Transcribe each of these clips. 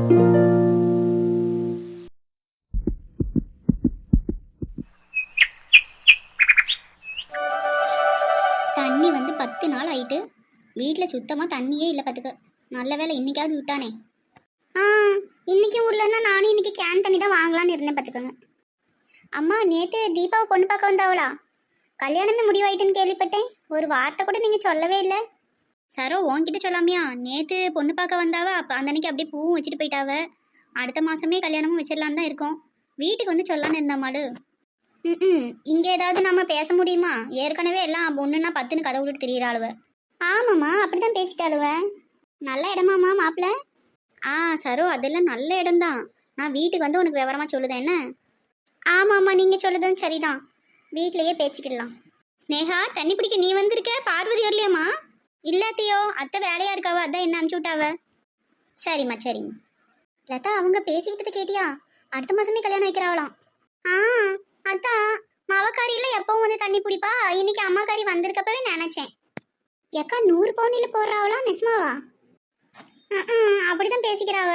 தண்ணி வந்து 10 நாள் ஆயிட்டு வீட்டில் சுத்தமாக தண்ணியே இல்லை பார்த்துக்க. நல்ல வேலை இன்னைக்காவது விட்டானே. ஆ, இன்னைக்கு ஊர்லன்னா நானும் இன்னைக்கு கேன் தண்ணி தான் வாங்கலான்னு இருந்தேன் பார்த்துக்கோங்க. அம்மா, நேற்று தீபாவை பொண்ணு பார்க்க வந்தாவளா? கல்யாணமே முடிவாயிட்டுன்னு கேள்விப்பட்டேன். ஒரு வார்த்தை கூட நீங்கள் சொல்லவே இல்லை. சரோ, உன்கிட்ட சொல்லாமையா? நேற்று பொண்ணு பார்க்க வந்தாவ. அப்போ அந்த அன்னைக்கு அப்படியே பூவும் வச்சுட்டு போயிட்டாவ. அடுத்த மாதமே கல்யாணமும் வச்சிடலான்னு தான் இருக்கோம். வீட்டுக்கு வந்து சொல்லான்னு இருந்தாமாடு. இங்கே ஏதாவது நம்ம பேச முடியுமா? ஏற்கனவே எல்லாம் ஒன்றுன்னா 10ன்னு கதை விட்டுட்டு திரியிறாளுவ. ஆமாம்மா, அப்படி தான் பேசிட்டாளுவ. நல்ல இடமாம்மா மாப்பிள்ள? ஆ சரோ, அதெல்லாம் நல்ல இடம்தான். நான் வீட்டுக்கு வந்து உனக்கு விவரமாக சொல்லுதேன் என்ன? ஆமாம்மா, நீங்கள் சொல்லுதும் சரிதான். வீட்டிலையே பேசிக்கிடலாம். ஸ்னேகா, தண்ணி பிடிக்க நீ வந்திருக்க, பார்வதி வரலையாம்மா? இல்லாத்தையோ, அத்தை வேலையாக இருக்காவ, அதான் என்ன அனுப்பிச்சு விட்டாவ. சரிம்மா சரிம்மா. லதா, அவங்க பேசிக்கிட்டது கேட்டியா? அடுத்த மாதமே கல்யாணம் வைக்கிறாவலாம். ஆ அதான், மவக்காரியில் எப்பவும் வந்து தண்ணி பிடிப்பா. இன்னைக்கு அம்மாக்காரி வந்திருக்கப்பவே நினச்சேன். எக்கா, 100 பவுனில் போடுறாவளா? நிஜமாவா? அப்படிதான் பேசிக்கிறாவ.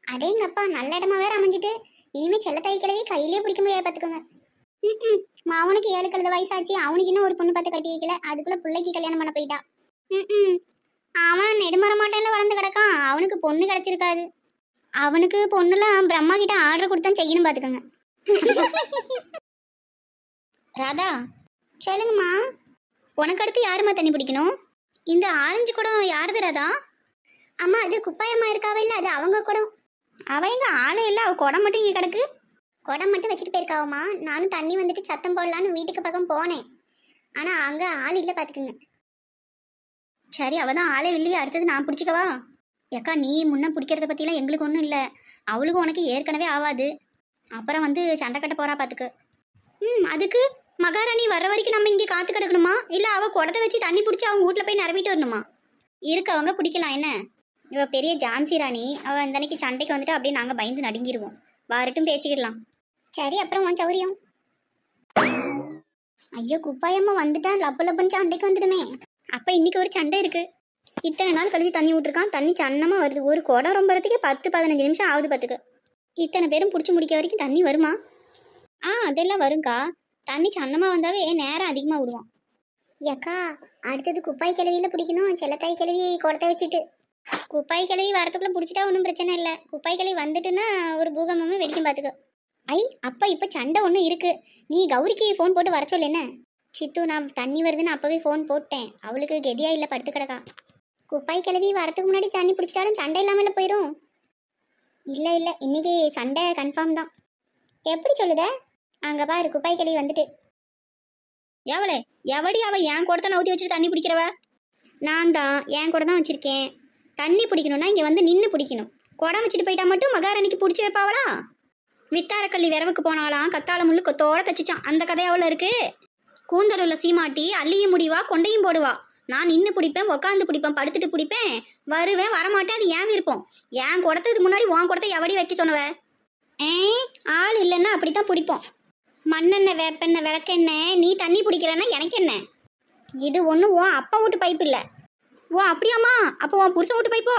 அடேங்கப்பா, நல்ல இடமா வேற அமைஞ்சிட்டு. இனிமே செல்ல தாய் கிழவி கையிலே பிடிக்க முடியாது பார்த்துக்கோங்க. அவனுக்கு 7 கழுத வயசாச்சு. அவனுக்கு இன்னும் ஒரு பொண்ணு பார்த்து கட்டி வைக்கல. அதுக்குள்ள பிள்ளைக்கு கல்யாணம் பண்ண போயிட்டா. அவன் நெடுமர மாட்டையில வளர்ந்து கிடக்கான். அவனுக்கு பொண்ணு கிடைச்சிருக்காது. அவனுக்கு பொண்ணுலாம் பிரம்மா கிட்ட ஆர்டர் கொடுத்தான் செய்யணும் பார்த்துக்கோங்க. ராதா, சொல்லுங்கம்மா. உனக்கு அடுத்து யாருமா தண்ணி பிடிக்கணும்? இந்த ஆரஞ்சு குடம் யாருது ராதா? அம்மா, அது குப்பாயம்மா இருக்காவ இல்லை, அது அவங்க குடம். அவ எங்க ஆளே இல்லை, அவள் குடம் மட்டும் இங்கே கிடக்கு. குடம் மட்டும் வச்சுட்டு போயிருக்காவம்மா. நானும் தண்ணி வந்துட்டு சத்தம் போடலான்னு வீட்டுக்கு பக்கம் போனேன். ஆனால் அங்கே ஆள் இல்லை பார்த்துக்குங்க. சரி, அவள் தான் ஆளே இல்லையே, அடுத்தது நான் பிடிச்சிக்கவா? ஏக்கா, நீ முன்ன பிடிக்கிறத பற்றிலாம் எங்களுக்கு ஒன்றும் இல்லை. அவளுக்கும் உனக்கு ஏற்கனவே ஆகாது. அப்புறம் வந்து சண்டை கட்ட போகிறா பார்த்துக்கு. அதுக்கு மகாராணி வர்ற வரைக்கும் நம்ம இங்கே காத்து கிடக்கணுமா? இல்லை அவள் குடத்தை வச்சு தண்ணி பிடிச்சி அவங்க வீட்டில் போய் நிரம்பிட்டு வரணுமா? இருக்கவங்க பிடிக்கலாம் என்ன? இவள் பெரிய ஜான்சி ராணி. அவள் அந்த அன்னைக்கு சண்டைக்கு வந்துட்டு அப்படியே நாங்கள் பயந்து நடுங்கிடுவோம். வாரட்டும் பேசிக்கிடலாம். சரி, அப்புறம் உன் சௌரியம். ஐயோ, குப்பாயம்மா வந்துட்டா லப்பு லப்புன்னு சண்டைக்கு வந்துடுமே. அப்போ இன்னைக்கு ஒரு சண்டை இருக்குது. இத்தனை நாள் கழிச்சு தண்ணி விட்டுருக்கான். தண்ணி சன்னமாக வருது. ஒரு குடம் ரொம்பறதுக்கே 10-15 நிமிஷம் ஆகுது பார்த்துக்கு. இத்தனை பேரும் பிடிச்சி முடிக்க வரைக்கும் தண்ணி வருமா? அதெல்லாம் வருங்க்கா. தண்ணி சன்னமாக வந்தாவே நேரம் அதிகமாக விடுவான். ஏக்கா, அடுத்தது குப்பாய் கிழவியில் பிடிக்கணும். செல்லத்தாய் கிழவி குடத்தை வச்சுட்டு. குப்பாய் கிழவி வரத்துக்குள்ளே பிடிச்சிட்டா ஒன்றும் பிரச்சனை இல்லை. குப்பாய் கிழவி வந்துட்டுன்னா ஒரு பூகம்பமே வெடிக்கும் பார்த்துக்க. அப்போ இப்போ சண்டை ஒன்றும் இருக்குது. நீ கௌரிக்கு ஃபோன் போட்டு வர சொல்லு என்ன? சித்து, நான் தண்ணி வருதுன்னு அப்போவே ஃபோன் போட்டேன். அவளுக்கு கெதியாக இல்லை, படுத்து கிடக்கா. குப்பாய் கிழவி வரத்துக்கு முன்னாடி தண்ணி பிடிச்சிட்டாலும் சண்டை இல்லாமல் போயிடும். இல்லை இல்லை, இன்னைக்கு சண்டை கன்ஃபார்ம் தான். எப்படி சொல்லுத? அங்கே பாரு, குப்பாய் கிழவி வந்துட்டு. எவளே எவடி அவ என் கூட தான் நவுத்தி வச்சுட்டு தண்ணி பிடிக்கிறவ? நான் தான் என் கூட தான் வச்சுருக்கேன். தண்ணி பிடிக்கணும்னா இங்கே வந்து நின்று பிடிக்கணும். குடம் வச்சுட்டு போயிட்டா மட்டும் மகாராணிக்கு பிடிச்சி வைப்பாவளா? வித்தாரக்கல்லி விரவுக்கு போனாலாம், கத்தாழ முள்ளு கொத்தோட தச்சிச்சான். அந்த கதை எவ்வளோ இருக்குது? கூந்தலுள்ள சீமாட்டி அள்ளியும் முடிவா கொண்டையும் போடுவா. நான் நின்று பிடிப்பேன், உட்காந்து பிடிப்பேன், படுத்துட்டு பிடிப்பேன், வருவேன், வரமாட்டேன். அது ஏன் விருப்பம். என் குடத்துக்கு முன்னாடி உன் குடத்தை எவடி வைக்க சொன்னவ? ஆள் இல்லைன்னா அப்படித்தான் பிடிப்போம். மண்ணெண்ணெய், வேப்பெண்ணெய், விளக்கெண்ணெய். நீ தண்ணி பிடிக்கலன்னா எனக்கு என்ன? இது ஒன்றும் உன் அப்பா வீட்டு பைப்பு இல்லை. அப்படியாம்மா? அப்போ உன் புருஷன் வீட்டு பைப்போ?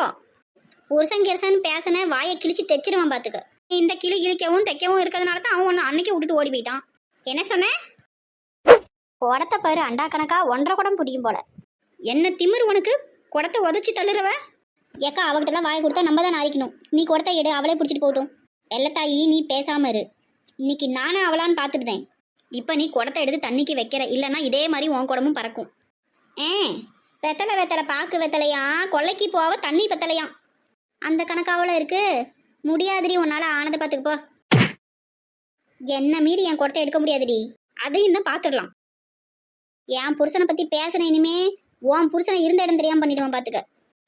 புருஷன் கிருசன் பேசின வாயை கிழிச்சு தைச்சிருவான் பார்த்துக்க. இந்த கிளி கிழிக்கவும் தைக்கவும் இருக்கிறதுனால தான் அவன் ஒன்று அன்னைக்கு விட்டுட்டு ஓடி போயிட்டான். என்ன சொன்ன? குடத்தை பாரு, அண்டா கணக்கா 1.5 குடம் பிடிக்கும் போல. என்ன திமிரு உனக்கு? குடத்தை உதச்சி தள்ளுறவ. ஏக்கா, அவகிட்டலாம் வாயை கொடுத்தா நம்ம தான் நாரிக்கணும். நீ குடத்தை எடு, அவளே பிடிச்சிட்டு போகட்டும். வெள்ளத்தாயி, நீ பேசாம இரு. இன்னைக்கு நானே அவளான்னு பார்த்துட்டுதேன். இப்போ நீ குடத்தை எடுத்து தண்ணிக்கு வைக்கிற, இல்லைன்னா இதே மாதிரி உன் குடமும் பறக்கும். வெத்தலை பாக்கு வெத்தலையா, கொல்லைக்கு போவ தண்ணி வெத்தலையா, அந்த கணக்காவில் இருக்கு. முடியாதுடி, உன்னால் ஆனதை பார்த்துக்குப்போ. என்ன மீறி என் குடத்தை எடுக்க முடியாதுடி. அதையும் தான் பார்த்துடலாம். என் புருஷனை பற்றி பேசின இனிமே உன் புருஷனை இருந்த இடம் தெரியாமல் பண்ணிடுவான் பார்த்துக்க.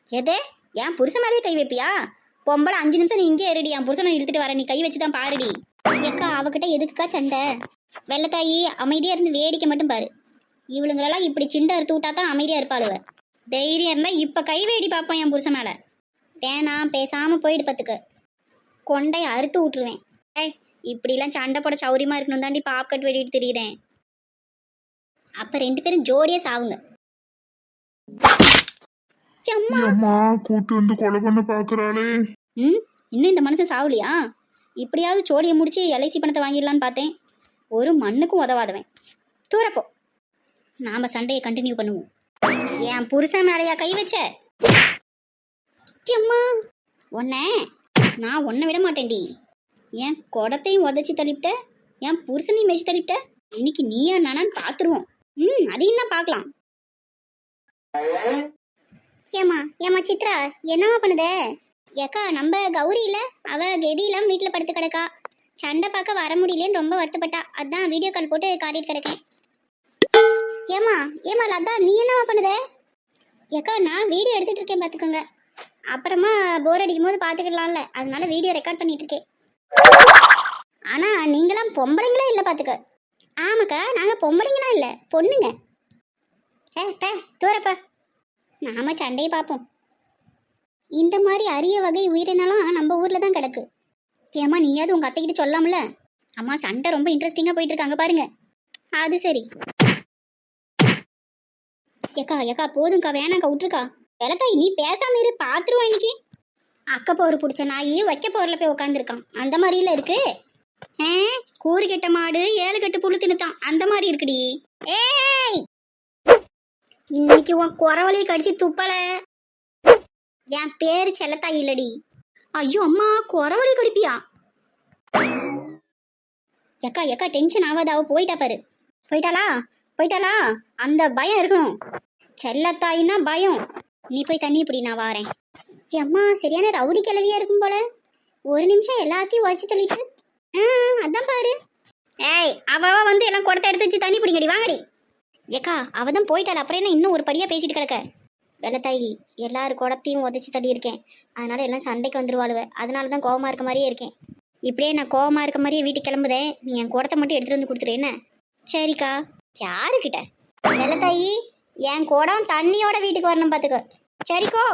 எதே, என் புருஷன் மேலேயே கை வைப்பியா? பொம்பளை 5 நிமிஷம் நீ இங்கே இருடி, என் புருஷனை இழுத்துட்டு வர. நீ கை வச்சு தான் பாருடி. ஏக்கா, அவகிட்ட எதுக்குக்கா சண்டை? வெள்ளத்தாயி, அமைதியாக இருந்து வேடிக்கை மட்டும் பாரு. இவளுங்களெல்லாம் இப்படி சிண்டை அறுத்து விட்டா தான் அமைதியாக இருப்பாளுவ. தைரியம் இருந்தால் இப்போ கை வேடி பார்ப்போம் என் புருஷன் மேலே. வேணாம், பேசாமல் போயிடு பார்த்துக்க. கொண்டையை அறுத்து விட்டுருவேன். இப்படிலாம் சண்டை போட சௌரியமாக இருக்கணும் தாண்டி பாப்கட் வெடிட்டு தெரியுதேன். அப்போ 2 பேரும் ஜோடியாக சாவுங்க. அம்மா கூட்டு வந்து கொலை பண்ண பாக்குறாளே. இன்னும் இந்த மனுஷன் சாவலியா? இப்படியாவது சோழியை முடிச்சு எல்ஐசி பணத்தை வாங்கிடலான்னு பார்த்தேன். ஒரு மண்ணுக்கும் உதவாதவன். தூரப்போ, நாம சண்டையை கண்டினியூ பண்ணுவோம். என் புருஷன் மேலையா கை வச்ச? அம்மா, நான் உன்னை விட மாட்டேன்டி. என் குடத்தையும் உதச்சி தள்ளிவிட்ட, என் புருஷனையும் மெச்சு தள்ளிவிட்ட. இன்னைக்கு நீயா நானான்னு பார்த்துருவோம். அதையும் தான் பார்க்கலாம். ஏமா சித்ரா, என்னவா பண்ணுதே? ஏக்கா, நம்ம கௌரி இல்ல, அவ கெதியெல்லாம் வீட்டில் படுத்து கிடக்கா. சண்டை பார்க்க வர முடியலன்னு ரொம்ப வருத்தப்பட்டா. அதான் வீடியோ கால் போட்டு காட்டிட்டு கிடக்கேன். ஏமா லதா, நீ என்னவா பண்ணுதே? ஏக்கா, நான் வீடியோ எடுத்துட்டு இருக்கேன் பார்த்துக்கோங்க. அப்புறமா போர் அடிக்கும் போது பார்த்துக்கலாம்ல, அதனால வீடியோ ரெக்கார்ட் பண்ணிட்டு இருக்கேன். ஆனா நீங்களாம் பொம்பளைங்களே இல்லை பார்த்துக்க. ஆமாக்கா, நாங்கள் பொம்பளைங்களா இல்லை, பொண்ணுங்க. தூரப்பா, நாம சண்டையை பார்ப்போம். இந்த மாதிரி அரிய வகை உயிரினலாம் நம்ம ஊரில் தான் கிடக்கு. ஏம்மா, நீயாவது உங்கள் அத்தைக்கிட்ட சொல்லாமல? அம்மா, சண்டை ரொம்ப இன்ட்ரெஸ்டிங்காக போயிட்டு இருக்காங்க பாருங்க. அது சரி. ஏக்கா போதும்க்கா, வேணாக்கா, விட்டுருக்கா. வெள்ளத்தாய், நீ பேசாம இரு, பார்த்துருவோம் இன்னைக்கு. அக்க போர் பிடிச்ச நாய் வைக்க போரில் போய் உட்காந்துருக்கான். அந்த மாதிரில இருக்கு. கூறு கெட்ட மாடு 7 கட்டு புழு தின்னுத்தான், அந்த மாதிரி இருக்குடி. ஏய், இன்னைக்கு உன் குறவழியை கடிச்சு துப்பல. என் பேரு செல்லத்தாய் இல்லடி. ஐயோ அம்மா, குறவழி கடிப்பியா? ஏக்கா டென்ஷன் ஆகாத, அவ போயிட்டா பாரு. போயிட்டாளா? அந்த பயம் இருக்கணும். செல்லத்தாயின்னா பயம். நீ போய் தண்ணி பிடி, நான் வாரேன். அம்மா, சரியான ரவுடி கிளவியா இருக்கும் போல. ஒரு நிமிஷம் எல்லாத்தையும் வச்சு தள்ளிட்டு. அதான் பாரு. ஏய், அவ வந்து எல்லாம் குடத்தை எடுத்து வச்சு தண்ணி பிடிங்கடி, வாங்கடி. ஏக்கா, அவ தான் போயிட்டாள், அப்புறம் என்ன இன்னும் ஒரு படியாக பேசிட்டு கிடக்க? வெள்ளத்தாயி, எல்லாரும் குடத்தையும் உதச்சி தள்ளி இருக்கேன். அதனால எல்லாம் சண்டைக்கு வந்துருவாளுவ. அதனால தான் கோவமாக இருக்க மாதிரியே இருக்கேன். இப்படியே நான் கோவமாக இருக்க மாதிரியே வீட்டுக்கு கிளம்புதேன். நீ என் குடத்தை மட்டும் எடுத்துகிட்டு வந்து கொடுத்துரு என்ன? சரிக்கா. யாருக்கிட்ட? வெள்ளத்தாயி, என் குடம் தண்ணியோட வீட்டுக்கு வரணும் பார்த்துக்க. சரிக்கோ.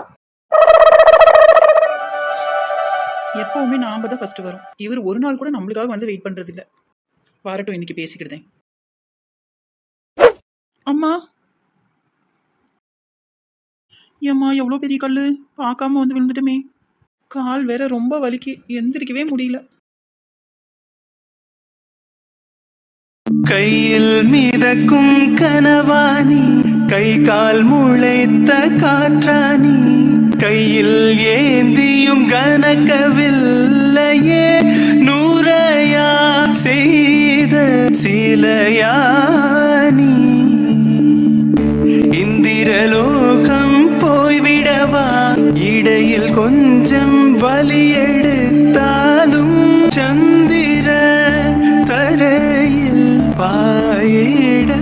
எப்பவுமே நாம தான் ஃபர்ஸ்ட் வரும். இவர் ஒரு நாள் கூட நம்மளுக்காக வந்து வெயிட் பண்றது இல்ல. வரட்டும், இன்னைக்கு பேசிக்கிட்டேன். அம்மா, ஏம்மா, எவ்வளோ பெரிய கல்லு, பார்க்காம வந்து விழுந்துட்டுமே. கால் வேற ரொம்ப வலிக்கு, எந்திரிக்கவே முடியல. கையில் மிதக்கும் கனவானி, கை கால் முளைத்த காற்றானி, கையில் ஏந்தியும் கனக்கவில்லையே, நூறையா செய்த சிலையானி, இந்திரலோகம் போய்விடவா, இடையில் கொஞ்சம் வலி எடுத்தாலும் சந்திர தரையில் பாயிடவா.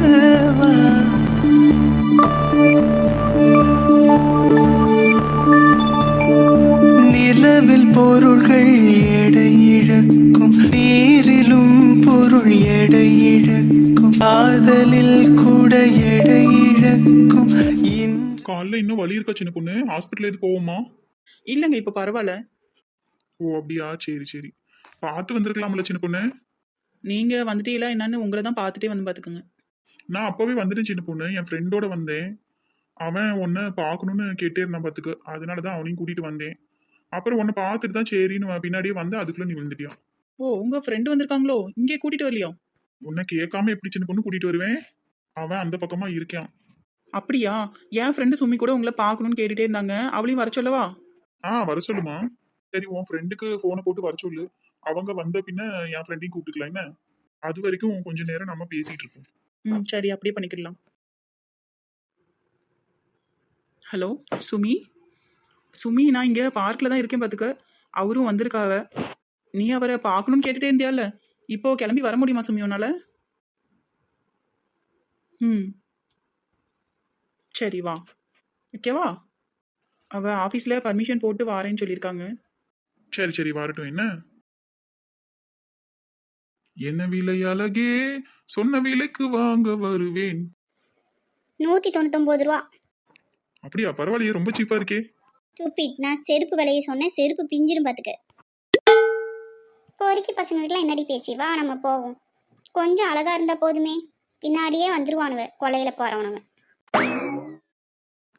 நிலவில் பொருள்கள் எடை இழக்கும், நீரிலும் பொருள் எடை இழக்கும், காதலில் கூட எடை இழக்கும். காலைல இன்னும் வலி இருக்கா சின்ன பொண்ணு? ஹாஸ்பிட்டல் எது போவோமா? இல்லைங்க, இப்போ பரவாயில்ல. ஓ அப்படியா, சரி. பார்த்து வந்திருக்கலாம்ல சின்ன பொண்ணு. நீங்க வந்துட்டீங்களா என்னன்னு உங்களை தான் பார்த்துட்டே வந்து பார்த்துக்குங்க. நான் அப்பவே வந்துட்டேன் சின்ன பொண்ணு, என் ஃப்ரெண்டோட வந்தேன். அவன் உன்னை பார்க்கணும்னு கேட்டே இருந்தான் பார்த்துக்க, அதனால தான் அவனையும் கூட்டிட்டு வந்தேன். அப்புறம் உன்னை பார்த்துட்டு தான் சரின்னு பின்னாடியே வந்து அதுக்குள்ள நீ விழுந்துட்டியா. ஓ, உங்க ஃப்ரெண்டு வந்திருக்காங்களோ? இங்கே கூட்டிட்டு வரலையா? உன்னை கேட்காம எப்படி சின்ன பொண்ணு கூட்டிட்டு வருவேன்? அவன் அந்த பக்கமா இருக்கான். அப்படியா? என் ஃப்ரெண்டு சுமி கூட உங்களை பார்க்கணும்னு கேட்டுட்டே இருந்தாங்க, அவளையும் வர சொல்லவா? வர சொல்லுமா. சரி, உன் ஃப்ரெண்டுக்கு போனை போட்டு வர சொல்லு. அவங்க வந்த பின்ன என் ஃப்ரெண்டையும் கூப்பிட்டுக்கலாம் என்ன? அது வரைக்கும் கொஞ்ச நேரம் நம்ம பேசிட்டு இருப்போம். சரி, அப்படியே பண்ணிக்கலாம். ஹலோ சுமி, நான் இங்கே பார்க்கில் தான் இருக்கேன் பார்த்துக்க. அவரும் வந்திருக்காவ. நீ அவரை பார்க்கணும்னு கேட்டுட்டே இருந்தியால, இப்போ கிளம்பி வர முடியுமா சுமி உன்னால? சரி, வா. ஓகேவா? அவ ஆஃபீஸில் பர்மிஷன் போட்டு வாரேன்னு சொல்லியிருக்காங்க. சரி வரட்டும். என்ன விலை அழகே, சொன்ன விலைக்கு வாங்க வருவேன். 199 ரூபா. அப்படியா? பரவாயில்லையே, ரொம்ப சீப்பா இருக்கே. ஸ்டூபிட், நான் செருப்பு விலையை சொன்னேன், செருப்பு பிஞ்சிரும் பார்த்துக்க. பொறுக்கி பசங்களுக்குலாம் என்னடி பேச்சு? வா, நம்ம போவோம். கொஞ்சம் அழகா இருந்தா போதுமே, பின்னாடியே வந்துருவானுவ கொலையில போறவனுங்க.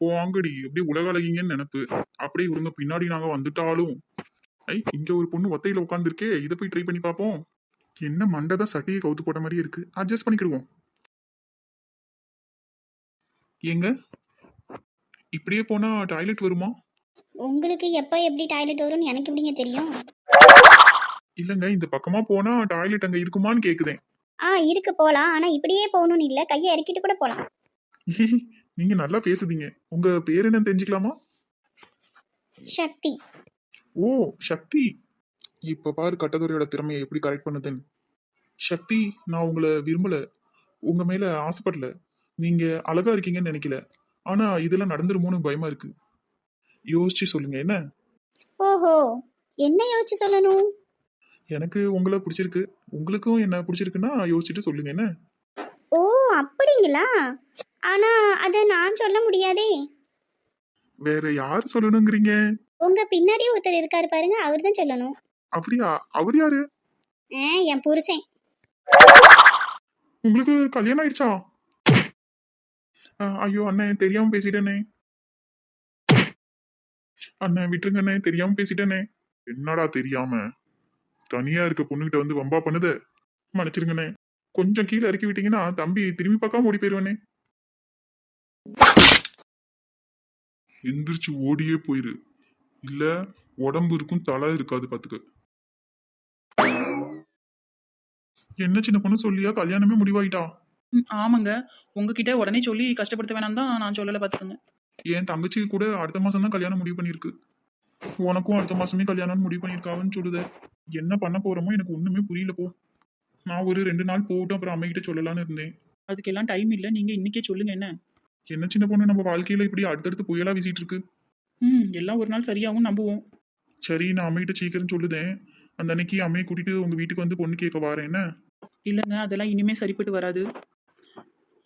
போங்கடி, அப்படியே உலக அழகிங்கன்னு நினைப்பு. அப்படியே இவங்க பின்னாடி நாங்க வந்துட்டாலும் இங்க ஒரு பொண்ணு ஒத்தையில உட்காந்துருக்கே, இதை போய் ட்ரை பண்ணி பார்ப்போம். என்ன மண்டை தான் சட்டையை கவுத்து போட்ட மாதிரியே இருக்கு, அட்ஜஸ்ட் பண்ணிக்கிடுவோம். ஏங்க இப்படியே போனா டாய்லெட் வருமா? உங்களுக்கு எப்போ எப்படி டாய்லெட் வரும்னு எனக்கு எப்படிங்க தெரியும்? இல்லங்க, இந்த பக்கமா போனா டாய்லெட் அங்க இருக்குமான்னு கேக்குதேன். இருக்கு போகலாம். ஆனால் இப்படியே போகணும்னு இல்லை, கையை இறக்கிட்டு கூட போகலாம். நீங்க நல்லா பேசுதீங்க. உங்க பேர் என்ன தெரிஞ்சுக்கலாமா? சக்தி. ஓ, சக்தி. இப்ப பாரு கட்டதுரையோட திறமையை எப்படி கரெக்ட் பண்ணுதுன்னு. சக்தி, நான் உங்களை விரும்பல, உங்க மேல ஆசைப்படல. நீங்க அழகா இருக்கீங்கன்னு நினைக்கல. ஆனா இதெல்லாம் நடந்துருமோன்னு பயமா இருக்கு. யோசிச்சு சொல்லுங்க என்ன. ஓஹோ, என்ன யோசிச்சு சொல்லணும்? எனக்கு உங்களை பிடிச்சிருக்கு, உங்களுக்கும் என்ன பிடிச்சிருக்குன்னா யோசிச்சுட்டு சொல்லுங்க என்ன. ஓ, அப்படிங்களா? ஆனால் அதை நான் சொல்ல முடியாதே. வேற யார் சொல்லணுங்கிறீங்க? உங்கள் பின்னாடியே ஒருத்தர் இருக்காரு பாருங்க, அவர் தான் சொல்லணும். அப்படியா? அவர் யாரு? என் புருஷன். உங்களுக்கு கல்யாணம் ஆயிடுச்சா? ஐயோ அண்ணே, தெரியாம பேசிட்டேனே. அண்ணே விட்டுருங்கண்ணே, தெரியாம பேசிட்டேனே. என்னடா தெரியாம? தனியா இருக்க பொண்ணுகிட்ட வந்து வம்பா பண்ணுத. மன்னிச்சிருங்கண்ணே. கொஞ்சம் கீழே இறக்கி விட்டீங்கன்னா தம்பி திரும்பி பார்க்காம ஓடி போயிருவானே. எந்திரிச்சு ஓடியே போயிரு, இல்ல உடம்பு இருக்கும் தலை இருக்காது பாத்துக்க. என்ன சின்ன பொண்ணு, சொல்லியா கல்யாணமே முடிவாயிட்டா? ஆமாங்க, உங்ககிட்ட உடனே சொல்லி கஷ்டப்படுத்த வேணாம் தான் நான் சொல்லலை பார்த்துக்கோங்க. என் தங்கச்சிக்கு கூட அடுத்த மாசம் தான் கல்யாணம் முடிவு பண்ணிருக்கு. உனக்கும் அடுத்த மாசமே கல்யாணம் முடிவு பண்ணிருக்காவன்னு சொல்லுத. என்ன பண்ண போறோமோ எனக்கு ஒண்ணுமே புரியல போ. நான் ஒரு 2 நாள் போகட்டும், அப்புறம் அம்மைகிட்ட சொல்லலாம்னு இருந்தேன். அதுக்கெல்லாம் டைம் இல்லை, நீங்கள் இன்றைக்கே சொல்லுங்கள் என்ன. என்ன சின்ன பொண்ணு, நம்ம வாழ்க்கையில இப்படி அடுத்தடுத்து புயலா வீசிட்டு இருக்கு. எல்லாம் ஒரு நாள் சரியாகவும் நம்புவோம். சரி, நான் அம்மைகிட்ட சீக்கிரம் சொல்லுதேன். அந்த அன்னைக்கு அம்மையை கூட்டிட்டு உங்க வீட்டுக்கு வந்து பொண்ணு கேட்க வாரேன் என்ன. இல்லைங்க, அதெல்லாம் இனிமேல் சரிப்பட்டு வராது.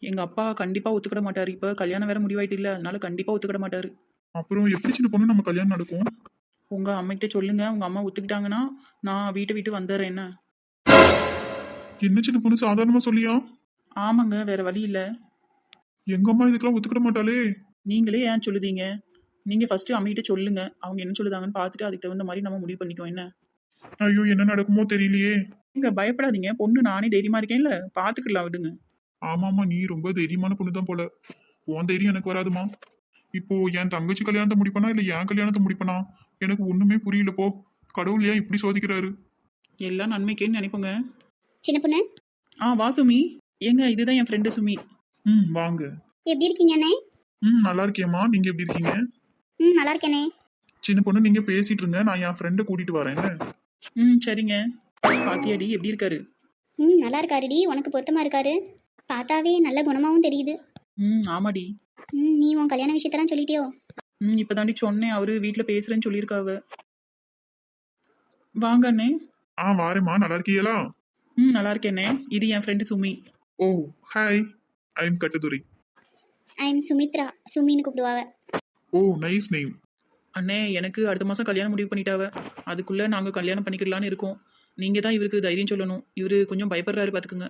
எங்கள் அப்பா கண்டிப்பாக ஒத்துக்கிட மாட்டார். இப்போ கல்யாணம் வேற முடிவாயிட்டு இல்லை, அதனால கண்டிப்பாக ஒத்துக்கிட மாட்டார். அப்புறம் எப்படி சின்ன பொண்ணு நம்ம கல்யாணம் நடக்கும்? உங்கள் அம்மைகிட்ட சொல்லுங்க, உங்கள் அம்மா ஒத்துக்கிட்டாங்கன்னா நான் வீட்டை விட்டு வந்துடுறேன் என்ன. என்ன சின்ன பொண்ணு, சாதாரணமா சொல்லியா? ஆமாங்க, வேற வழி இல்லை. எங்க அம்மா இதுக்கெல்லாம் ஒத்துக்கிட மாட்டாளே. நீங்களே ஏன் சொல்லுதீங்க? நீங்கள் ஃபஸ்ட்டு அம்மிகிட்ட சொல்லுங்க, அவங்க என்ன சொல்லுதாங்கன்னு பார்த்துட்டு அதுக்கு தகுந்த மாதிரி நம்ம முடிவு பண்ணிக்குவோம் என்ன. ஐயோ, என்ன நடக்குமோ தெரியலையே. நீங்க பயப்படாதீங்க, பொண்ணு நானே தைரியமா இருக்கேன்ல, பார்த்துக்கலாம் விடுங்க. ஆமாமா, நீ ரொம்ப தைரியமான பொண்ணு தான் போல. உன் தைரியம் எனக்கு வராதுமா. இப்போ என் தங்கச்சி கல்யாணத்தை முடிப்பனா இல்ல என் கல்யாணத்தை முடிப்பனா எனக்கு ஒண்ணுமே புரியல போ. கடவுள் ஏன் இப்படி சோதிக்கிறாரு? எல்லாம் நன்மைக்கேன்னு நினைப்போங்க. சின்ன பொண்ணு, வா சுமி. ஏங்க, இதுதான் என் ஃப்ரெண்டு சுமி. வாங்க. எப்படி இருக்கீங்க அண்ணே? நல்லா இருக்கேம்மா, நீங்க எப்படி இருக்கீங்க? நல்லா இருக்கேனே. சின்ன பொண்ணு, நீங்க பேசிட்டு இருங்க, நான் என் ஃப்ரெண்டை கூட்டிட்டு வரேன். சரிங்க. பாத்தியாடி எப்படி இருக்காரு? நல்லா இருக்காருடி, உனக்கு பொருத்தமா இருக்காரு. பார்த்தாவே நல்ல குணமாவும் தெரியுது. ஆமாடி. நீ உன் கல்யாண விஷயத்தெல்லாம் சொல்லிட்டியோ? இப்பதாண்டி சொன்னேன், அவரு வீட்டில் பேசுறேன்னு சொல்லியிருக்காவ. வாங்க அண்ணே. வாரேம்மா, நல்லா இருக்கீங்களா? நல்லா இருக்கேண்ணே. இது என் friend Sumi. Oh, hi, I am Kattadurai. I am Sumithra, சுமின்னு கூப்பிடுவாவ. Oh, nice name. அண்ணே, எனக்கு அடுத்த மாதம் கல்யாணம் முடிவு பண்ணிட்டாவ. அதுக்குள்ளே நாங்கள் கல்யாணம் பண்ணிக்கலான்னு இருக்கோம். நீங்கள் தான் இவருக்கு தைரியம் சொல்லணும். இவர் கொஞ்சம் பயப்படுறாரு பார்த்துக்குங்க.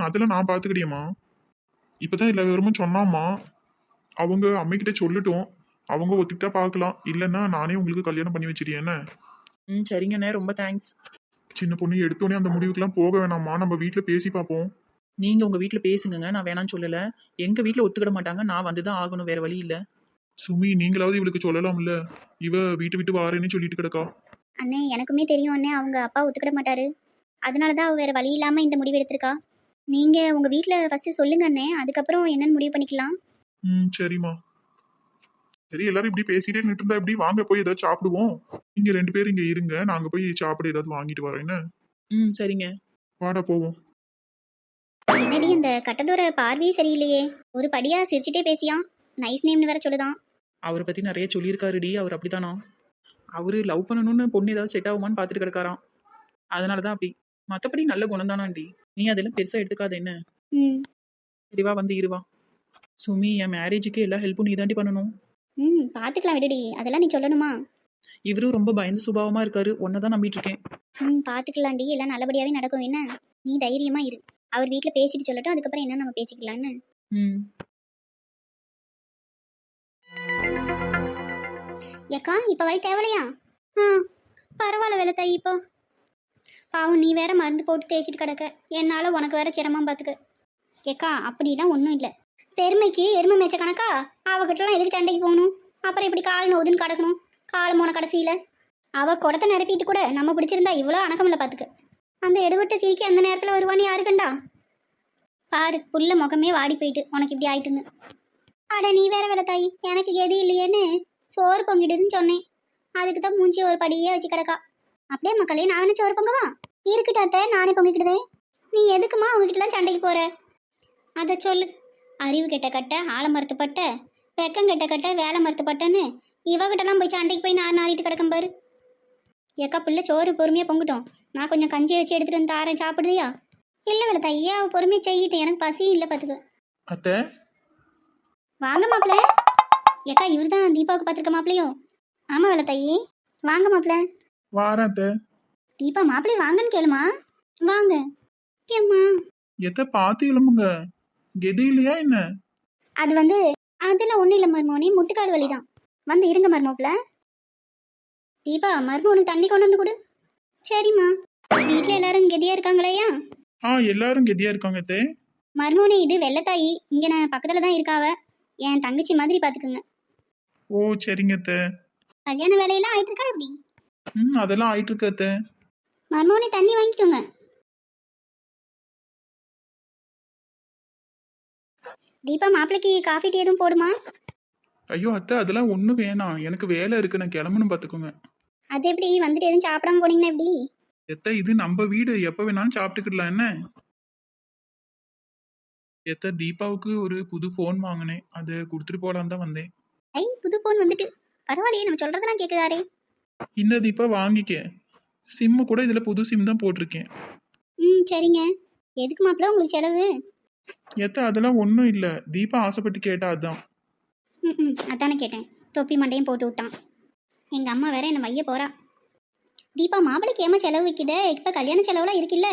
அதெல்லாம் நான் பார்த்துக்கிட்டியம்மா. இப்போதான் எல்லா விவரமும் சொன்னாம்மா. அவங்க அம்மைக்கிட்ட சொல்லட்டும், அவங்க ஒத்துக்கிட்டா பார்க்கலாம், இல்லைன்னா நானே உங்களுக்கு கல்யாணம் பண்ணி வச்சிருக்கேன் என்ன. சரிங்கண்ணே, ரொம்ப தேங்க்ஸ். சின்ன பொண்ணு, எடுத்தோடனே அந்த முடிவுக்கெல்லாம் போக வேணாம்மா, நம்ம வீட்டில் பேசி பார்ப்போம். நீங்கள் உங்கள் வீட்டில் பேசுங்க, நான் வேணான்னு சொல்லலை. எங்கள் வீட்டில் ஒத்துக்கிட மாட்டாங்க, நான் வந்து தான் ஆகணும், வேறு வழி இல்லை. சுமி, நீங்களாவது இவளுக்கு சொல்லலாம்ல, இவ வீட்டு விட்டு வாரேன்னு சொல்லிட்டு கிடக்கா. அண்ணே, எனக்குமே தெரியும் அண்ணே, அவங்க அப்பா ஒத்துக்கிட மாட்டாரு. அதனால தான் அவ வேற வழி இல்லாமல் இந்த முடிவு எடுத்திருக்கா. நீங்கள் உங்கள் வீட்டில் ஃபஸ்ட்டு சொல்லுங்க அண்ணே, அதுக்கப்புறம் என்னென்னு முடிவு பண்ணிக்கலாம். சரிம்மா. சரி, எல்லாரும் இப்படி பேசிட்டே நின்று இருந்தா எப்படி? வாங்க போய் ஏதாவது சாப்பிடுவோம். நீங்க 2 பேரும் இங்க இருங்க, நாங்க போய் சாப்பிட ஏதாவது வாங்கிட்டு வரோம் என்ன. சரிங்க. வாடா போவோம். என்னடி இந்த கட்டதோர பார்வையே சரியில்லையே, ஒரு படியா சிரிச்சிட்டே பேசியான், நைஸ் நேம்னு வேற சொல்லுதான். அவரை பற்றி நிறைய சொல்லியிருக்காருடி, அவர் அப்படித்தானா? அவர் லவ் பண்ணணும்னு பொண்ணு ஏதாவது செட் ஆகுமான்னு பார்த்துட்டு கிடக்காராம். அதனால தான் அப்படி. மற்றபடி நல்ல குணம் தானாண்டி, நீ அதெல்லாம் பெருசாக எடுத்துக்காத என்ன. சரிவா, வந்து இருவா. சுமி, என் மேரேஜுக்கு எல்லா ஹெல்ப்பும் நீ தாண்டி பண்ணணும். பார்த்துக்கலாம் விடுடி, அதெல்லாம் நீ சொல்லணுமா? இவரும் ரொம்ப பயந்து சுபாவமாக இருக்காரு, ஒன்றை தான் நம்பிட்டு இருக்கேன். பார்த்துக்கலாண்டி, எல்லாம் நல்லபடியாகவே நடக்கும் என்ன. நீ தைரியமாக இரு, அவர் வீட்டில் பேசிட்டு சொல்லட்டும், அதுக்கப்புறம் என்ன நம்ம பேசிக்கலான்னு. ஏக்கா, இப்போ வழி தேவலையா? பரவாயில்ல வேலை தாயி இப்போ. பாவம் நீ வேற மருந்து போட்டு தேய்ச்சிட்டு கிடக்க, என்னால் உனக்கு வேற சிரமம் பார்த்துக்க. ஏக்கா அப்படிலாம் ஒன்றும் இல்லை. பெருமைக்கு எருமை மேய்ச்ச கணக்கா அவகிட்டலாம் எதுக்கு சண்டைக்கு போகணும்? அப்புறம் இப்படி கால் நோதுன்னு கிடக்கணும் காலம் போன கடைசியில். அவள் குடத்தை நிரப்பிட்டு கூட நம்ம பிடிச்சிருந்தா இவ்வளோ அணக்கமில்ல பார்த்துக்க. அந்த எடுபட்ட சிரிக்கி அந்த நேரத்தில் வருவான்னு யாரு கண்டா? பாரு புள்ள முகமே வாடி போயிட்டு உனக்கு இப்படி ஆயிட்டுன்னு. அட நீ வேற வேலை தாயி, எனக்கு எது இல்லையேன்னு சோறு பொங்கிடுன்னு சொன்னேன். அதுக்கு தான் மூஞ்சி ஒரு படியே வச்சு கிடக்கா. அப்படியே மக்களே நான் என்ன சோறு பொங்கவா? இருக்கட்டாத்த நானே பொங்கிக்கிட்டதேன். நீ எதுக்குமா அவங்ககிட்டலாம் சண்டைக்கு போற? அதை சொல்லு. அறிவு கெட்ட கட்ட ஆலமரத்துப்பட்ட, வெக்கம் கெட்ட கட்ட வேலை மரத்துப்பட்டன்னு இவகிட்டலாம் போய் சண்டைக்கு போய் நான் நாரிட்டு கிடக்கும் பாரு. ஏக்கா பிள்ளை சோறு பொறுமையாக பொங்கிட்டோம், நான் கொஞ்சம் கஞ்சி வச்சு எடுத்துட்டு வந்து தாரேன், சாப்பிடுதியா? இல்லை வேலை தாயி, அவள் பொறுமையாக செய்யிட்டு, எனக்கு பசி இல்லை பார்த்துக்க. அத்தை வாங்க மாப்பிள்ள. ஏக்கா இவர் தான் தீபாவுக்கு பார்த்துருக்க மாப்பிள்ளையோ? ஆமாம் வேலை தாயி, வாங்க மாப்பிள்ள. வாரேன் அத்தை. தீபா மாப்பிள்ளை வாங்கன்னு கேளுமா. வாங்க. ஏம்மா எத்த பார்த்து கிளம்புங்க. கெதி இல்லையா என்ன? அது வந்து அதெல்லாம் ஒன்றும் இல்லை மருமோனே, முட்டுக்கால் வலி தான். வந்து இருங்க மருமோப்பில். தீபா மருமோனுக்கு தண்ணி கொண்டு வந்து கொடு. சரிம்மா. வீட்டில் எல்லாரும் கெதியாக இருக்காங்களையா? எல்லாரும் கெதியா இருக்காங்க அத்தை. மருமோனே இது வெள்ளத்தாயி, இங்கே நான் பக்கத்தில் தான் இருக்காவ. என் தங்கச்சி மாதிரி பார்த்துக்குங்க. ஓ சரிங்க அத்தை. கல்யாண வேலையெல்லாம் ஆயிட்டு இருக்கா எப்படி? அதெல்லாம் ஆயிட்டு இருக்கு அத்தை. மருமோனே தண்ணி வாங்கிக்கோங்க. தீபா மாப்பிள்ளைக்கு காஃபி டீ எதுவும் போடுமா? ஐயோ அத்தை அதெல்லாம் ஒன்றும் வேணாம், எனக்கு வேலை இருக்கு, நான் கிளம்பணும் பார்த்துக்கோங்க. அது எப்படி வந்துட்டு எதுவும் சாப்பிடாம போனீங்கன்னா எப்படி? எத்த இது நம்ம வீடு, எப்போ வேணாலும் சாப்பிட்டுக்கிடலாம் என்ன? எத்த தீபாவுக்கு ஒரு புது ஃபோன் வாங்கினேன், அதை கொடுத்துட்டு போகலான்னு தான் வந்தேன். ஐ புது ஃபோன் வந்துட்டு பரவாயில்லையே, நம்ம சொல்கிறதெல்லாம் கேட்குதாரே. இந்த தீபா வாங்கிக்க. சிம்மு கூட இதில் புது சிம் தான் போட்டிருக்கேன். சரிங்க. எதுக்கு மாப்பிள்ள உங்களுக்கு செலவு? எத்த அதெல்லாம் ஒன்றும் இல்லை, தீபா ஆசைப்பட்டு கேட்டா அதான். அதானே கேட்டேன். தொப்பி மண்டையும் போட்டு விட்டான். எங்கள் அம்மா வேற என்னை மைய போகிறா. தீபா மாப்பிள்ளைக்கு ஏமா செலவு வைக்குதே? இப்போ கல்யாண செலவுலாம் இருக்குல்ல.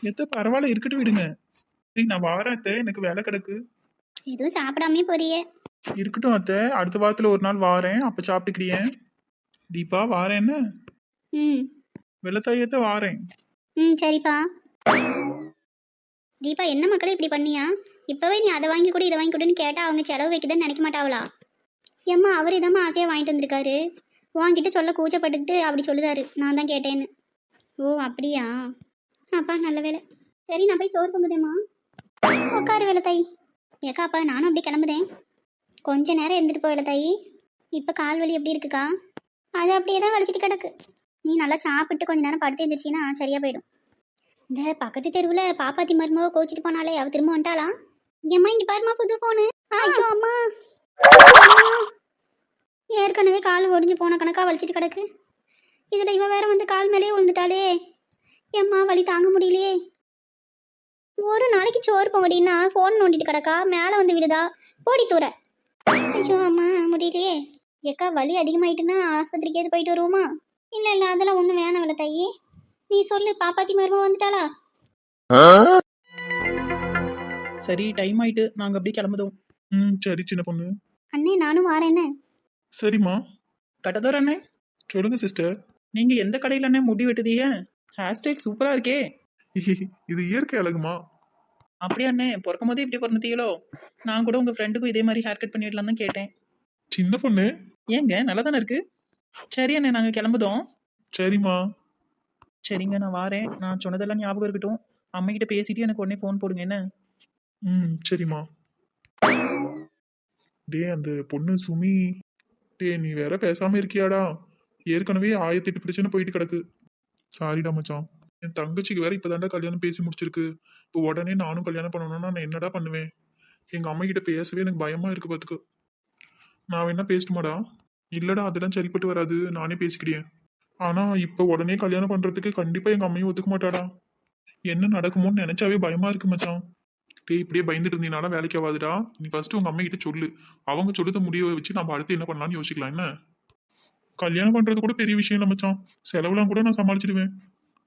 எத்த பரவாயில்ல இருக்கட்டும் விடுங்க. சரி நான் வாரேன் அத்தை, எனக்கு வேலை கிடக்கு. எதுவும் சாப்பிடாமே போறியே. இருக்கட்டும் அத்தை, அடுத்த வாரத்தில் ஒரு நாள் வாரேன், அப்போ சாப்பிட்டுக்கிறியே. தீபா வாரேன் என்ன? ம் வெள்ளத்தாயத்தை வாரேன். சரிப்பா. தீபா என்ன மக்களே இப்படி பண்ணியா? இப்போவே நீ அதை வாங்கி கொடு இதை வாங்கி கொடுன்னு கேட்டால் அவங்க செலவு வைக்குதுன்னு நினைக்க மாட்டாவளா? ஏம்மா அவர் இதம்மா ஆசையாக வாங்கிட்டு வந்திருக்காரு, உன்கிட்ட சொல்ல கூச்சப்பட்டுக்கிட்டு அப்படி சொல்லுதாரு, நான் தான் கேட்டேன்னு. ஓ அப்படியா? அப்பா நல்ல வேலை. சரி நான் போய் சோறு பொங்குதேம்மா. உட்காரு வேலை தாயி. ஏக்காப்பா நானும் அப்படி கிளம்புதேன். கொஞ்ச நேரம் இருந்துட்டு போகல தாயி. இப்போ கால் வலி எப்படி இருக்குக்கா? அது அப்படியே தான் வலிச்சிட்டு கிடக்கு. நீ நல்லா சாப்பிட்டு கொஞ்ச நேரம் படுத்து எழுந்திரிச்சின்னா சரியாக போயிடும். இந்த பக்கத்து தெருவில் பாப்பாத்தி மருமாவை கோச்சிட்டு போனாலே அவள் திரும்ப வந்துட்டாளா? ஏம்மா இங்கே பாருமா புது ஃபோனு. ஐயோ அம்மா, ஏற்கனவே கால் ஒடிஞ்சு போன கணக்காக வலிச்சிட்டு கிடக்கு. இதில் இவ வேற வந்து கால் மேலேயே விழுந்துட்டாளே. ஏம்மா வலி தாங்க முடியலையே. ஒரு நாளைக்கு சோறு பொங்கடின்னா ஃபோன் நோண்டிட்டு கிடக்கா, மேலே வந்து விழுதா, போடி தூர. ஐயோ அம்மா முடியலையே. ஏக்கா வலி அதிகமாயிட்டுன்னா ஆஸ்பத்திரிக்கு எது போயிட்டு வருவோமா? இல்லை இல்லை அதெல்லாம் ஒன்றும் வேணாம் வேலை தாயி. நீ சொல்லு, பாப்பாத்தி மருமா வந்துட்டாளா? சரி டைம் ஆயிட்டு, நாங்கள் அப்படியே கிளம்புதோம். சரி சின்ன பொண்ணு. அண்ணே நானும் வாரேன்னு. சரிம்மா. கட்டதோர் அண்ணே, சொல்லுங்க சிஸ்டர். நீங்கள் எந்த கடையில் அண்ணே முடி வெட்டுதீங்க? ஹேர் ஸ்டைல் சூப்பராக இருக்கே. இது இயற்கை அழகுமா? அப்படியே அண்ணே, பிறக்கும் போதே இப்படி பிறந்துட்டீங்களோ? நான் கூட உங்கள் ஃப்ரெண்டுக்கும் இதே மாதிரி ஹேர் கட் பண்ணிடலாம் தான் கேட்டேன். சின்ன பொண்ணு. ஏங்க நல்லா தானே இருக்கு. சரி அண்ணே நாங்கள் கிளம்புதோம். சரிம்மா. சரிங்க நான் வாரேன். நான் சொன்னதெல்லாம் ஞாபகம் இருக்கட்டும். அம்மைக்கிட்ட பேசிட்டு எனக்கு உடனே ஃபோன் போடுங்க என்ன? சரிம்மா. டே அந்த பொண்ணு சுமி, டே நீ வேற பேசாம இருக்கியாடா? ஏற்கனவே 1008 பிரச்சனை போயிட்டு கிடக்கு. சாரிடா மச்சான். என் தங்கச்சிக்கு வேற இப்பதான்டா கல்யாணம் பேசி முடிச்சிருக்கு. இப்போ உடனே நானும் கல்யாணம் பண்ணணும்னா நான் என்னடா பண்ணுவேன்? எங்க அம்மா கிட்ட பேசவே எனக்கு பயமா இருக்கு பாத்துக்கு. நான் வேணா பேசட்டுமாடா? இல்லடா அதெல்லாம் சரிப்பட்டு வராது, நானே பேசிக்கிட்டேன். ஆனா இப்ப உடனே கல்யாணம் பண்றதுக்கு கண்டிப்பா எங்க அம்மையும் ஒத்துக்க மாட்டாடா. என்ன நடக்குமோன்னு நினைச்சாவே பயமா இருக்கு மச்சான். டேய் இப்படியே பயந்துட்டு இருந்தீங்கன்னா வேலைக்கு ஆகாதுடா. நீ ஃபர்ஸ்ட் உங்க அம்மா கிட்ட சொல்லு, அவங்க சொல்லுத முடிவை வச்சு நம்ம அடுத்து என்ன பண்ணலாம்னு யோசிக்கலாம். என்ன கல்யாணம் பண்றது கூட பெரிய விஷயம் இல்லை மச்சான், செலவுலாம் கூட நான் சமாளிச்சிடுவேன்.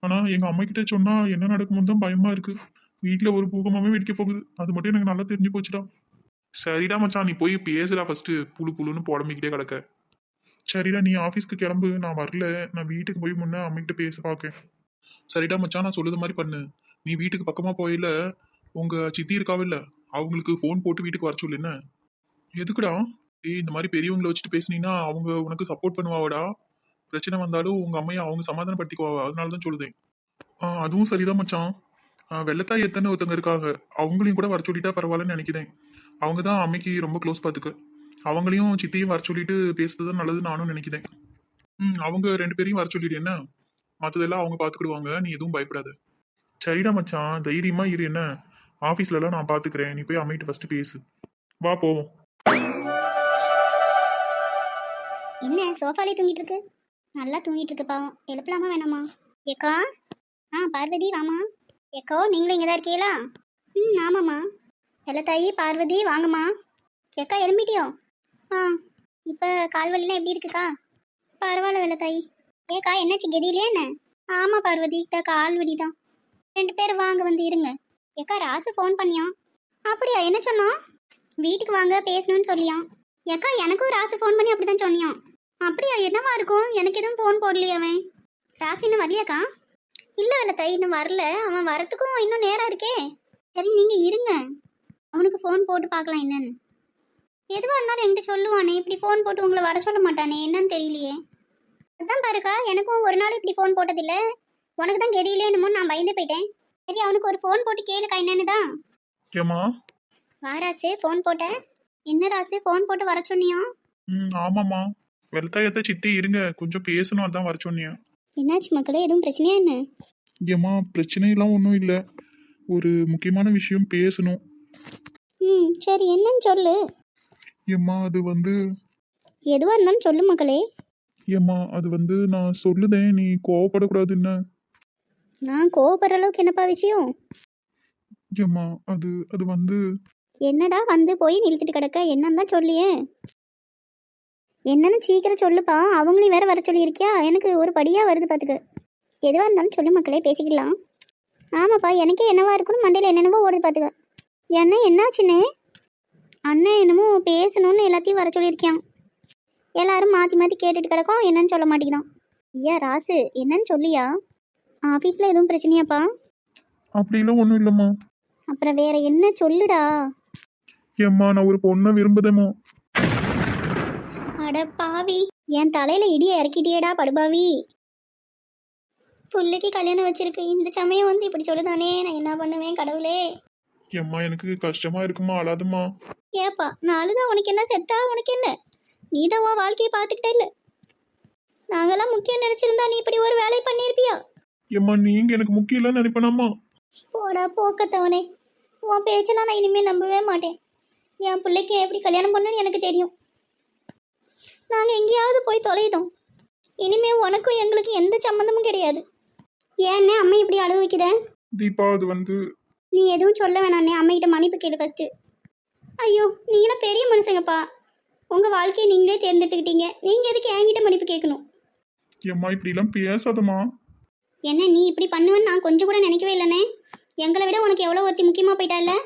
ஆனா எங்க அம்மா கிட்ட சொன்னா என்ன நடக்குமோன்னு தான் பயமா இருக்கு. வீட்டுல ஒரு பூகமாவே வெடிக்க போகுது, அது மட்டும் எனக்கு நல்லா தெரிஞ்சு போச்சுடா. சரிடா மச்சான், நீ போய் பேசுடா ஃபர்ஸ்ட். புழு புழுன்னு புடம்பிக்கிட்டே கிடக்க. சரிடா, நீ ஆஃபீஸ்க்கு கிளம்பு. நான் வரல. நான் வீட்டுக்கு போய் முன்ன அம்மிக்கிட்ட பேச பார்க்கேன். சரிடா மச்சான், நான் சொல்லுது மாதிரி பண்ணு. நீ வீட்டுக்கு பக்கமா போயில உங்க சித்தி இருக்காவில்ல, அவங்களுக்கு ஃபோன் போட்டு வீட்டுக்கு வர சொல்லு என்ன. எதுக்குடா? ஏய், இந்த மாதிரி பெரியவங்களை வச்சுட்டு பேசுனீங்கன்னா அவங்க உனக்கு சப்போர்ட் பண்ணுவாவடா. பிரச்சனை வந்தாலும் உங்க அம்மையை அவங்க சமாதானப்படுத்திக்குவாங்க. அதனால தான் சொல்லுதேன். அதுவும் சரிதான் மச்சான். வெள்ளத்தாய் எத்தனை ஒருத்தங்க இருக்காங்க. அவங்களையும் கூட வர சொல்லிட்டா பரவாயில்லன்னு நினைக்கிறேன். அவங்க தான் அம்மைக்கு ரொம்ப க்ளோஸ் பார்த்துக்க. அவங்களையும் சித்தியும் வர சொல்லிட்டு பேசுறது தான் நல்லது நானும் நினைக்கிறேன். அவங்க 2 பேரையும் வர சொல்லிடு என்ன. மற்றதெல்லாம் அவங்க பார்த்துக்கிடுவாங்க. நீ எதுவும் பயப்படாத. சரிடா மச்சான், தைரியமா இரு என்ன. ஆஃபீஸ்லலாம் நான் பார்த்துக்கிறேன். நீ போய் அம்மிகிட்ட ஃபர்ஸ்ட் பேசு. வா போவோம். என்ன சோஃபாலே தூங்கிட்டு இருக்கு? நல்லா தூங்கிட்டு இருக்கு பாவம். எழுப்பலாமா வேணாமா? ஏக்கா, பார்வதி வாமா. ஏக்கோ, நீங்களும் இங்கே தான் இருக்கீங்களா? ஆமாம்மா. வெள்ளத்தாயி, பார்வதி வாங்கம்மா. ஏக்கா எழும்பிட்டியோ? இப்போ கால்வலிலாம் எப்படி இருக்குக்கா? பரவாயில்ல வெள்ளத்தாயி. ஏக்கா, என்னாச்சு கெதியிலே என்ன? ஆமாம் பார்வதி, கால் வலி தான். 2 பேரும் வாங்க வந்து இருங்க. ஏக்கா, ராசு ஃபோன் பண்ணியான். அப்படியா, என்ன சொன்னான்? வீட்டுக்கு வாங்க பேசணும்னு சொல்லியான். ஏக்கா, எனக்கும் ராசு ஃபோன் பண்ணி அப்படி தான் சொன்னியான். அப்படியா, என்னவா இருக்கும்? எனக்கு எதுவும் ஃபோன் போடலையே அவன். ராசு இன்னும் வரலையாக்கா? இல்லை வெள்ளத்தாயி, இன்னும் வரல. அவன் வரத்துக்கும் இன்னும் நேரம் இருக்கே. சரி, நீங்கள் இருங்க. அவனுக்கு ஃபோன் போட்டு பார்க்கலாம் என்னன்னு. எதுவாக இருந்தாலும் என்கிட்ட சொல்லுவானே. இப்படி ஃபோன் போட்டு உங்களை வர சொல்ல மாட்டானே, என்னன்னு தெரியலையே. அதான் பாருக்கா, எனக்கும் ஒரு நாள் இப்படி ஃபோன் போட்டதில்லை. உனக்கு தான் கெதியிலே என்னமோ நான் பயந்து போயிட்டேன். சரி, அவனுக்கு ஒரு ஃபோன் போட்டு கேளுக்கா என்னன்னு தான். ஏமா? வா ராசு, ஃபோன் போட்டேன். என்ன ராசு, ஃபோன் போட்டு வர சொன்னியா? ஆமாம்மா. வெள்ளத்தாயத்தை சித்தி இருங்க, கொஞ்சம் பேசணும், அதான் வர சொன்னியா. என்னாச்சு மக்களே, எதுவும் பிரச்சனையா என்ன? ஏம்மா, பிரச்சனையெல்லாம் ஒன்றும் இல்லை. ஒரு முக்கியமான விஷயம் பேசணும். சரி, என்னன்னு சொல்லு. ஏம்மா, அது வந்து எதுவாக இருந்தாலும் சொல்லு மக்களே. ஏம்மா, அது வந்து நான் சொல்லுதேன், நீ கோவப்படக்கூடாது என்ன. நான் கோவப்படுற அளவுக்கு என்னப்பா விஷயம்? ஏம்மா, அது அது வந்து என்னடா வந்து போய் நிறுத்திட்டு கிடக்க, என்னன்னு தான் சொல்லியே. என்னன்னு சீக்கிரம் சொல்லுப்பா. அவங்களையும் வேற வர சொல்லியிருக்கியா? எனக்கு ஒரு படியாக வருது பார்த்துக்க. எதுவாக இருந்தாலும் சொல்லு மக்களே, பேசிக்கலாம். ஆமாப்பா, எனக்கே என்னவா இருக்குன்னு மண்டையில் என்னென்னவோ ஓடுது பார்த்துக்க. என்னாச்சுன்னு? அண்ணன் என்னமோ பேசணும்னு எல்லாத்தையும் வர சொல்லியிருக்கியான். எல்லாரும் மாற்றி மாற்றி கேட்டுட்டு கிடக்கோம், என்னன்னு சொல்ல மாட்டேங்கிறான். ஐயா ராசு, என்னன்னு சொல்லியா? ஆஃபீஸில் எதுவும் பிரச்சனையாப்பா? அப்படிலாம் ஒன்றும் இல்லைம்மா. அப்புறம் வேற என்ன சொல்லுடா. ஏம்மா, நான் ஒரு பொண்ணை விரும்புதேம்மா. அட பாவி, என் தலையில இடியை இறக்கிட்டியேடா படுபாவி. புள்ளைக்கு கல்யாணம் வச்சிருக்கு, இந்த சமயம் வந்து இப்படி சொல்லுதானே, நான் என்ன பண்ணுவேன் கடவுளே. ஏம்மா, எனக்கு கஷ்டமா இருக்குமா, அழாதம்மா. ஏப்பா, நாலுதான் உனக்கு என்ன செத்தா? உனக்கு என்ன? நீ தான் உன் வாழ்க்கையை பார்த்துக்கிட்டே இல்லை. நாங்கெல்லாம் முக்கியம் நினைச்சிருந்தா நீ இப்படி ஒரு வேலையை பண்ணியிருப்பியா? ஏம்மா, நீங்க எனக்கு முக்கியம் இல்லைன்னு நினைப்பேனாம்மா. போடா போக்கத்தவனே, உன் பேச்செல்லாம் நான் இனிமேல் நம்பவே மாட்டேன். என் பிள்ளைக்கு எப்படி கல்யாணம் பண்ணணும்னு எனக்கு தெரியும். நாங்கள் எங்கேயாவது போய் தொலைதோம். இனிமேல் உனக்கும் எங்களுக்கு எந்த சம்மந்தமும் கிடையாது. ஏன்னே அம்மா இப்படி அழுவ வைக்கிற? தீபா, அது வந்து நீ எதுவும் சொல்ல வேணாண்ணே, அம்மைகிட்ட மன்னிப்பு கேளு ஃபஸ்ட்டு. ஐயோ, நீங்களாம் பெரிய மனுஷங்கப்பா. உங்கள் வாழ்க்கையை நீங்களே தேர்ந்தெடுத்துக்கிட்டீங்க. நீங்கள் எதுக்கு என்கிட்ட மன்னிப்பு கேட்கணும்? ஏம்மா, இப்படிலாம் பேசாதம்மா. என்ன நீ இப்படி பண்ணுவேன்னு நான் கொஞ்சம் கூட நினைக்கவே இல்லைண்ணே. எங்களை விட உனக்கு எவ்வளோ ஒருத்தி முக்கியமாக போயிட்டா இல்லை?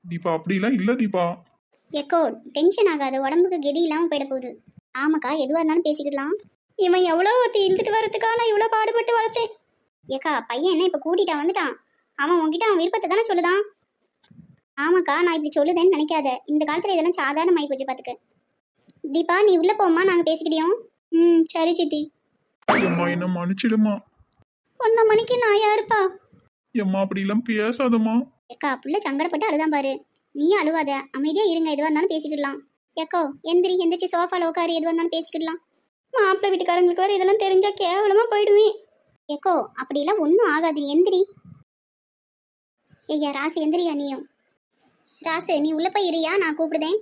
தீபா, அப்படிலாம் இல்லை தீபா. எக்கோ, டென்ஷன் ஆகாது, உடம்புக்கு கெதி இல்லாமல் போயிட போகுது. ஆமாக்கா, எதுவாக இருந்தாலும் பேசிக்கிடலாம். இவன் எவ்வளோ ஒருத்தி இழுத்துட்டு வரதுக்கா நான் இவ்வளோ பாடுபட்டு வளர்த்தேன். ஏக்கா, பையன் என்ன இப்போ கூட்டிகிட்டான் வந்துட்டான். அவன் உங்ககிட்ட அவன் விருப்பத்தை தானே சொல்லுதான். ஆமாக்கா, நான் இப்படி சொல்லுதேன்னு நினைக்காத. இந்த காலத்தில் இதெல்லாம் சாதாரணமாகி போச்சு பார்த்துக்க. தீபா, நீ உள்ளே போம்மா, நாங்கள் பேசிக்கிட்டியோம். சரி சித்தி. ஏம்மா, என்ன மன்னிச்சிடுமா. 1 மணிக்கு நான் யாருப்பா? ஏம்மா, அப்படிலாம் பேசாதம்மா. ஏக்கா, புள்ள சங்கடப்பட்டு அழுதான் பாரு. நீயும் அழுவாத, அமைதியாக இருங்க, எதுவாக இருந்தாலும் பேசிக்கிடலாம். ஏக்கோ, எந்திரிச்சு சோஃபாவில் உட்காரு, எதுவாக இருந்தாலும் பேசிக்கிடலாம். மாப்பிள்ளை வீட்டுக்காரங்களுக்கு வர இதெல்லாம் தெரிஞ்சா கேவலமாக போயிடுவேன். ஏக்கோ, அப்படிலாம் ஒன்றும் ஆகாது, எந்திரி. ஐயா ராசு, எந்திரியா நீயும். ராசு, நீ உள்ள போய் இருயா, நான் கூப்பிடுதேன்.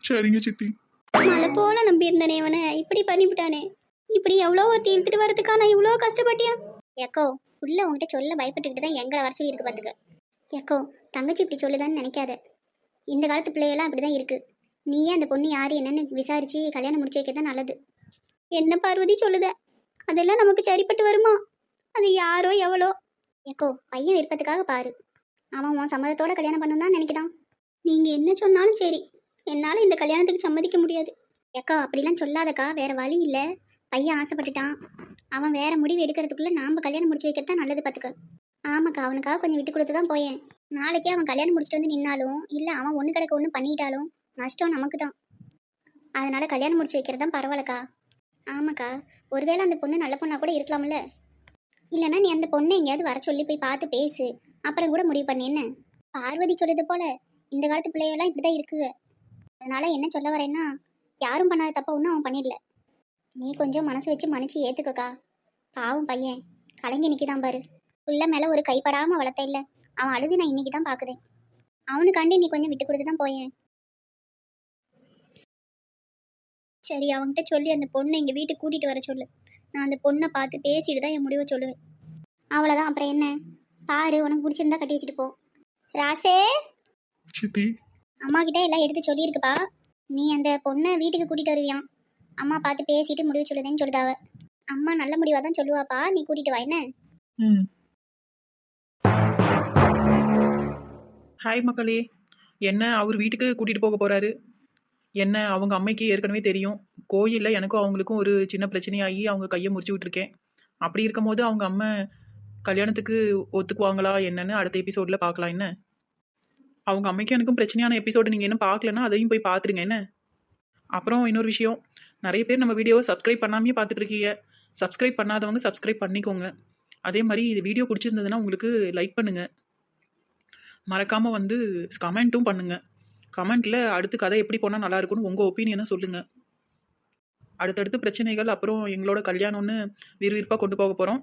சரிங்க சித்தி. மழை போல நம்பியிருந்தனே, அவனை இப்படி பண்ணிவிட்டானே. இப்படி எவ்வளோ ஒருத்தி இழுத்துட்டு வரதுக்கா நான் இவ்வளோ கஷ்டப்பட்டியா? ஏக்கோ, உள்ள உங்ககிட்ட சொல்ல பயப்பட்டுக்கிட்டு தான் எங்களை வர சொல்லியிருக்கு பார்த்துக்க. ஏக்கோ, தங்கச்சி இப்படி சொல்லுதான்னு நினைக்காத. இந்த காலத்து பிள்ளைகள்லாம் அப்படி தான் இருக்குது. நீயே அந்த பொண்ணு யார் என்னன்னு விசாரித்து கல்யாணம் முடிச்சு வைக்க தான் நல்லது. என்ன பார்வதி சொல்லுத? அதெல்லாம் நமக்கு சரிப்பட்டு வருமா? அது யாரோ எவ்வளோ. ஏக்கோ, பையன் விருப்பத்துக்காக பாரு. அவன் உன் சம்மதத்தோட கல்யாணம் பண்ணணும் தான் நினைக்கிறான். நீங்கள் என்ன சொன்னாலும் சரி, என்னால் இந்த கல்யாணத்துக்கு சம்மதிக்க முடியாது. ஏக்கா அப்படிலாம் சொல்லாதக்கா, வேற வழி இல்லை. பையன் ஆசைப்பட்டுட்டான். அவன் வேற முடிவு எடுக்கிறதுக்குள்ள நாம கல்யாணம் முடிச்சு வைக்கிறது தான் நல்லது பார்த்துக்க. ஆமாக்கா, அவனுக்காக கொஞ்சம் விட்டு கொடுத்து தான் போயேன். நாளைக்கே அவன் கல்யாணம் முடிச்சுட்டு வந்து நின்னாலும் இல்லை அவன் ஒன்று கிடக்க ஒன்று பண்ணிக்கிட்டாலும் நஷ்டம் நமக்கு தான். அதனால கல்யாணம் முடிச்சு வைக்கிறது தான் பரவாயில்லக்கா. ஆமாக்கா, ஒருவேளை அந்த பொண்ணு நல்ல பொண்ணா கூட இருக்கலாம்ல. இல்லைன்னா நீ அந்த பொண்ணை எங்கேயாவது வர சொல்லி போய் பார்த்து பேசு, அப்புறம் கூட முடிவு பண்ணி என்ன. பார்வதி சொல்லுது போல இந்த காலத்து பிள்ளைகள்லாம் இப்படிதான் இருக்குங்க. அதனால என்ன சொல்ல வரேன்னா, யாரும் பண்ணாத தப்ப ஒன்றும் அவன் பண்ணிடல. நீ கொஞ்சம் மனசு வச்சு மன்னிச்சு ஏத்துக்கக்கா. பாவம் பையன் கலங்கி நிற்கிதான் பாரு. புள்ள மேலே ஒரு கைப்படாமல் வளர்த்த இல்லை, அவன் அழுது நான் இன்னைக்கு தான் பார்க்குறேன். அவனுக்காண்டி நீ கொஞ்சம் விட்டு கொடுத்து தான் போயேன். சரி, அவன்கிட்ட சொல்லி அந்த பொண்ணை எங்கள் வீட்டுக்கு கூட்டிகிட்டு வர சொல்லு. நான் அந்த பொண்ணை பார்த்து பேசிட்டு தான் என் முடிவை சொல்லுவேன். அவ்வளோதான், அப்புறம் என்ன. பாரு, உனக்கு பிடிச்சிருந்தா கட்டி வச்சுட்டு போ. ராசே, சித்தி, அம்மா கிட்ட எல்லாம் எடுத்து சொல்லியிருக்குப்பா. நீ அந்த பொண்ணை வீட்டுக்கு கூட்டிகிட்டு வருவியான். அம்மா பார்த்து பேசிட்டு முடிவு சொல்லுதேன்னு சொல்லுதாவ. அம்மா நல்ல முடிவாக தான் சொல்லுவாப்பா, நீ கூட்டிகிட்டு வா என்ன. ம். ஹாய் மக்களே. என்ன அவர் வீட்டுக்கு கூட்டிகிட்டு போக போகிறாரு. என்ன அவங்க அம்மைக்கு ஏற்கனவே தெரியும். கோயிலில் எனக்கும் அவங்களுக்கும் ஒரு சின்ன பிரச்சனையாகி அவங்க கையை முறிச்சு விட்டுருக்கேன். அப்படி இருக்கும்போது அவங்க அம்மா கல்யாணத்துக்கு ஒத்துக்குவாங்களா என்னன்னு அடுத்த எபிசோடில் பார்க்கலாம் என்ன. அவங்க அம்மைக்கும் எனக்கும் பிரச்சனையான எபிசோடு நீங்கள் என்ன பார்க்கலன்னா அதையும் போய் பார்த்துருங்க என்ன. அப்புறம் இன்னொரு விஷயம், நிறைய பேர் நம்ம வீடியோவை சப்ஸ்கிரைப் பண்ணாமே பார்த்துட்டு இருக்கீங்க. சப்ஸ்கிரைப் பண்ணாதவங்க சப்ஸ்கிரைப் பண்ணிக்கோங்க. அதே மாதிரி இது வீடியோ பிடிச்சிருந்ததுன்னா உங்களுக்கு லைக் பண்ணுங்கள். மறக்காமல் வந்து கமெண்ட்டும் பண்ணுங்கள். கமெண்ட்டில் அடுத்து கதை எப்படி போனால் நல்லா இருக்கும்னு உங்கள் ஒப்பீனியனை சொல்லுங்கள். அடுத்தடுத்து பிரச்சனைகள் அப்புறம் எங்களோட கல்யாணம்னு விறுவிறுப்பாக கொண்டு போக போகிறோம்.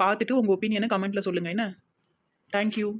பார்த்துட்டு உங்கள் ஒப்பீனியனை கமெண்ட்டில் சொல்லுங்கள் என்ன. தேங்க்யூ.